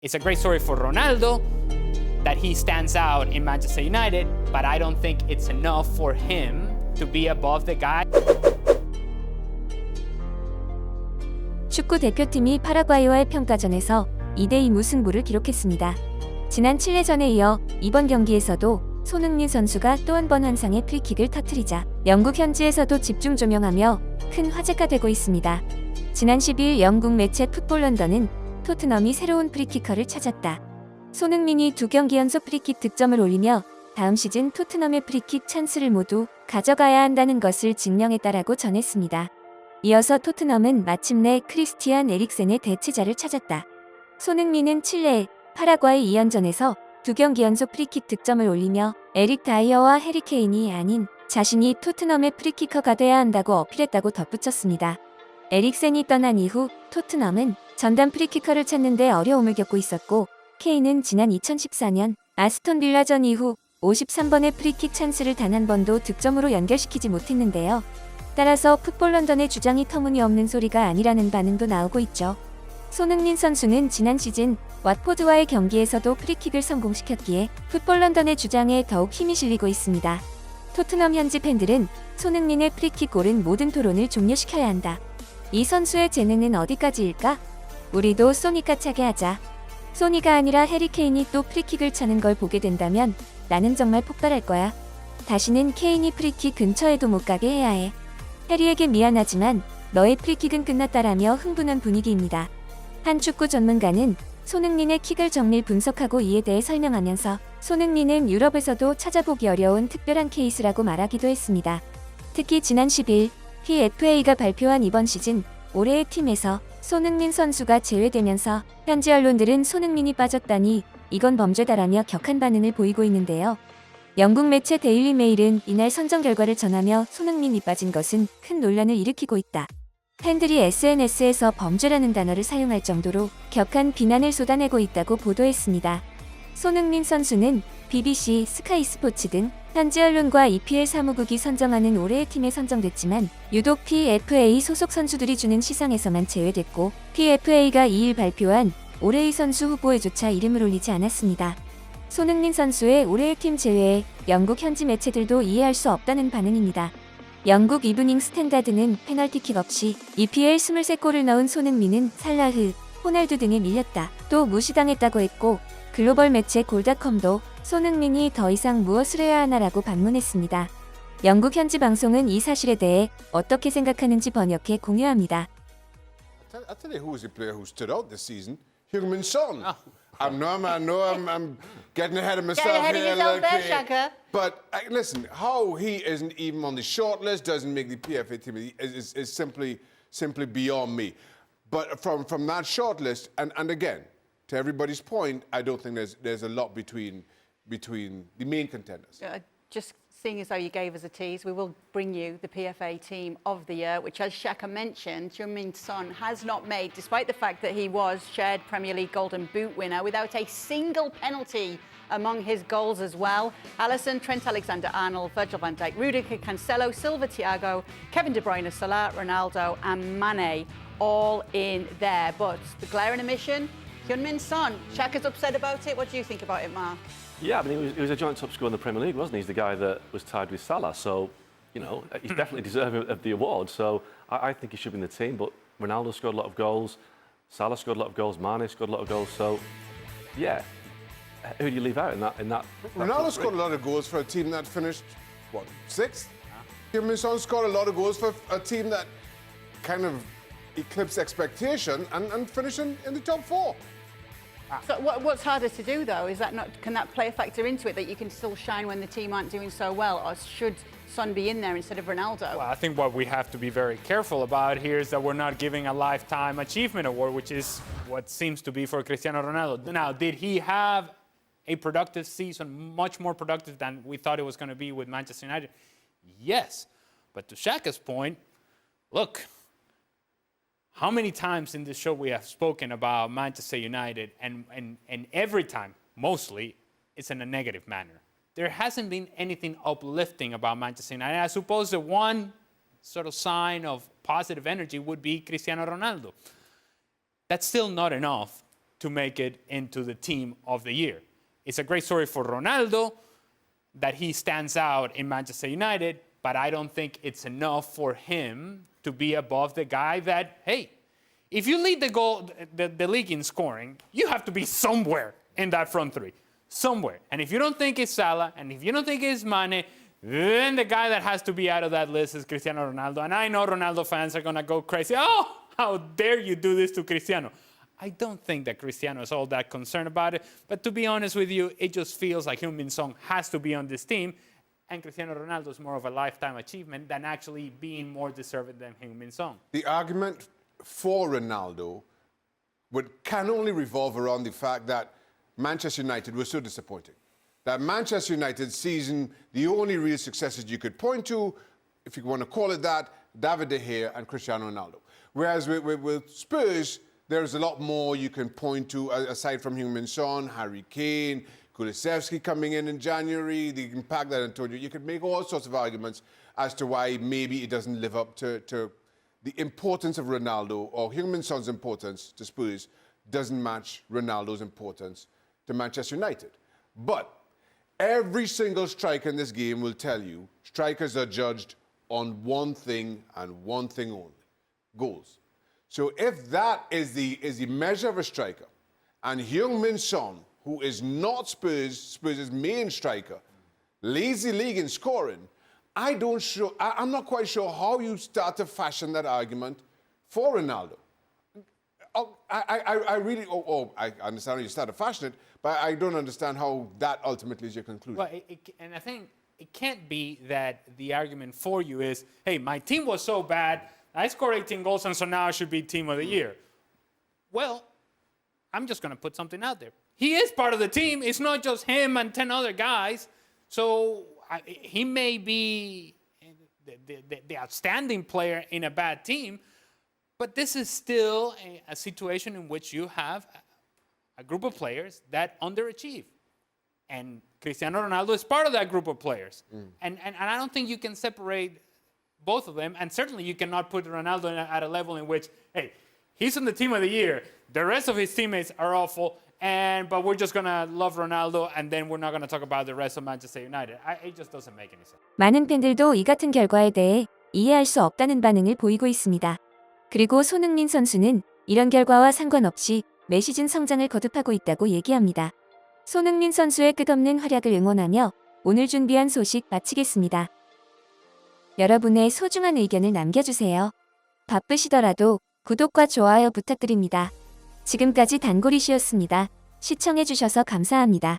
It's a great story for Ronaldo that he stands out in Manchester United, but I don't think it's enough for him to be above the guy. 축구 대표팀이 파라과이와의 평가전에서 2대2 무승부를 기록했습니다. 지난 칠레전에 이어 이번 경기에서도 손흥민 선수가 또 한 번 환상의 프리킥을 터뜨리자 영국 현지에서도 집중 조명하며 큰 화제가 되고 있습니다. 지난 12일 영국 매체 풋볼 런던은 토트넘이 새로운 프리키커를 찾았다. 손흥민이 2경기 연속 프리킥 득점을 올리며 다음 시즌 토트넘의 프리킥 찬스를 모두 가져가야 한다는 것을 증명했다라고 전했습니다. 이어서 토트넘은 마침내 크리스티안 에릭센의 대체자를 찾았다. 손흥민은 칠레, 파라과이 2연전에서 2경기 연속 프리킥 득점을 올리며 에릭 다이어와 해리 케인이 아닌 자신이 토트넘의 프리키커가 돼야 한다고 어필했다고 덧붙였습니다. 에릭센이 떠난 이후 토트넘은 전담 프리키커를 찾는데 어려움을 겪고 있었고, 케인은 지난 2014년 아스톤 빌라전 이후 53번의 프리킥 찬스를 단 한 번도 득점으로 연결시키지 못했는데요. 따라서 풋볼 런던의 주장이 터무니없는 소리가 아니라는 반응도 나오고 있죠. 손흥민 선수는 지난 시즌 왓포드와의 경기에서도 프리킥을 성공시켰기에 풋볼 런던의 주장에 더욱 힘이 실리고 있습니다. 토트넘 현지 팬들은 손흥민의 프리킥 골은 모든 토론을 종료시켜야 한다. 이 선수의 재능은 어디까지일까? 우리도 소니까 차게 하자. 소니가 아니라 해리 케인이 또 프리킥을 차는 걸 보게 된다면 나는 정말 폭발할 거야. 다시는 케인이 프리킥 근처에도 못 가게 해야 해. 해리에게 미안하지만 너의 프리킥은 끝났다라며 흥분한 분위기입니다. 한 축구 전문가는 손흥민의 킥을 정밀 분석하고 이에 대해 설명하면서 손흥민은 유럽에서도 찾아보기 어려운 특별한 케이스라고 말하기도 했습니다. 특히 지난 10일 PFA가 발표한 이번 시즌 올해의 팀에서 손흥민 선수가 제외되면서 현지 언론들은 손흥민이 빠졌다니 이건 범죄다라며 격한 반응을 보이고 있는데요. 영국 매체 데일리 메일은 이날 선정 결과를 전하며 손흥민이 빠진 것은 큰 논란을 일으키고 있다. 팬들이 SNS에서 범죄라는 단어를 사용할 정도로 격한 비난을 쏟아내고 있다고 보도했습니다. 손흥민 선수는 BBC, 스카이 스포츠 등 현지 언론과 EPL 사무국이 선정하는 올해의 팀에 선정됐지만 유독 PFA 소속 선수들이 주는 시상에서만 제외됐고 PFA가 2일 발표한 올해의 선수 후보에조차 이름을 올리지 않았습니다. 손흥민 선수의 올해의 팀 제외에 영국 현지 매체들도 이해할 수 없다는 반응입니다. 영국 이브닝 스탠다드는 페널티킥 없이 EPL 23골을 넣은 손흥민은 살라흐, 호날두 등에 밀렸다. 또 무시당했다고 했고 글로벌 매체 골닷컴도 손흥민이 더 이상 무엇을 해야 하나라고 반문했습니다. 영국 현지 방송은 이 사실에 대해 어떻게 생각하는지 번역해 공유합니다. I'll tell you who was the player who stood out this season. Heung-min Son. I know I'm getting ahead of myself ahead of here. yourself there, Shaka. But listen, how he isn't even on the short list, doesn't make the PFA team, is simply beyond me. But from that short list, and again, to everybody's point, I don't think there's a lot between the main contenders. Just seeing as though you gave us a tease, we will bring you the PFA Team of the Year, which, as Shaka mentioned, Heung-min Son has not made, despite the fact that he was shared Premier League Golden Boot winner, without a single penalty among his goals as well. Alisson, Trent Alexander-Arnold, Virgil van Dijk, Rudiger, Cancelo, Silva, Thiago, Kevin De Bruyne, Salah, Ronaldo and Mane, all in there. But the glaring omission, Heung-min Son. Shaka's upset about it. What do you think about it, Mark? Yeah, I mean, he was a joint top scorer in the Premier League, wasn't he? He's the guy that was tied with Salah, so, you know, he's definitely deserving of the award. So I think he should be in the team, but Ronaldo scored a lot of goals, Salah scored a lot of goals, Mane scored a lot of goals, so, yeah. Who do you leave out in that Ronaldo scored a lot of goals for a team that finished, what, 6th? Heung-min Son scored a lot of goals for a team that kind of eclipsed expectation and finished in the top 4. So what's harder to do, though? Is that not? Can that play a factor into it, that you can still shine when the team aren't doing so well, or should Son be in there instead of Ronaldo? Well, I think what we have to be very careful about here is that we're not giving a lifetime achievement award, which is what seems to be for Cristiano Ronaldo. Now, did he have a productive season, much more productive than we thought it was going to be with Manchester United? Yes. But to Shaka's point, look, how many times in this show we have spoken about Manchester United, and every time, mostly, it's in a negative manner. There hasn't been anything uplifting about Manchester United. I suppose the one sort of sign of positive energy would be Cristiano Ronaldo. That's still not enough to make it into the team of the year. It's a great story for Ronaldo that he stands out in Manchester United, but I don't think it's enough for him to be above the guy that, hey, if you lead the league in scoring, you have to be somewhere in that front three, somewhere. And if you don't think it's Salah, and if you don't think it's Mane, then the guy that has to be out of that list is Cristiano Ronaldo. And I know Ronaldo fans are going to go crazy. Oh, how dare you do this to Cristiano? I don't think that Cristiano is all that concerned about it. But to be honest with you, it just feels like Heung-min Son has to be on this team. And Cristiano Ronaldo is more of a lifetime achievement than actually being more deserving than Heung-min Son. The argument for Ronaldo can only revolve around the fact that Manchester United was so disappointing. That Manchester United season, the only real successes you could point to, if you want to call it that, David De Gea and Cristiano Ronaldo. Whereas with Spurs, there's a lot more you can point to, aside from Heung-min Son, Harry Kane, Kulusevski coming in January, the impact that Antonio, you could make all sorts of arguments as to why maybe it doesn't live up to the importance of Ronaldo, or Heung-min Son's importance to Spurs doesn't match Ronaldo's importance to Manchester United. But every single striker in this game will tell you strikers are judged on one thing and one thing only, goals. So if that is the measure of a striker, and Heung-min Son, who is not Spurs' main striker, leads the league in scoring, I'm not quite sure how you start to fashion that argument for Ronaldo. I understand how you start to fashion it, but I don't understand how that ultimately is your conclusion. Well, and I think it can't be that the argument for you is, hey, my team was so bad, I scored 18 goals, and so now I should be team of the year. Well, I'm just going to put something out there. He is part of the team. It's not just him and 10 other guys. So he may be the outstanding player in a bad team, but this is still a situation in which you have a group of players that underachieve. And Cristiano Ronaldo is part of that group of players. And I don't think you can separate both of them. And certainly you cannot put Ronaldo at a level in which, hey, he's in the team of the year. The rest of his teammates are awful. But we're just going to love Ronaldo, and then we're not going to talk about the rest of Manchester United. It just doesn't make any sense. 많은 팬들도 이 같은 결과에 대해 이해할 수 없다는 반응을 보이고 있습니다. 그리고 손흥민 선수는 이런 결과와 상관없이 매 시즌 성장을 거듭하고 있다고 얘기합니다. 손흥민 선수의 끝없는 활약을 응원하며 오늘 준비한 소식 마치겠습니다. 여러분의 소중한 의견을 남겨주세요. 바쁘시더라도 구독과 좋아요 부탁드립니다. 지금까지 단골이시였습니다. 시청해주셔서 감사합니다.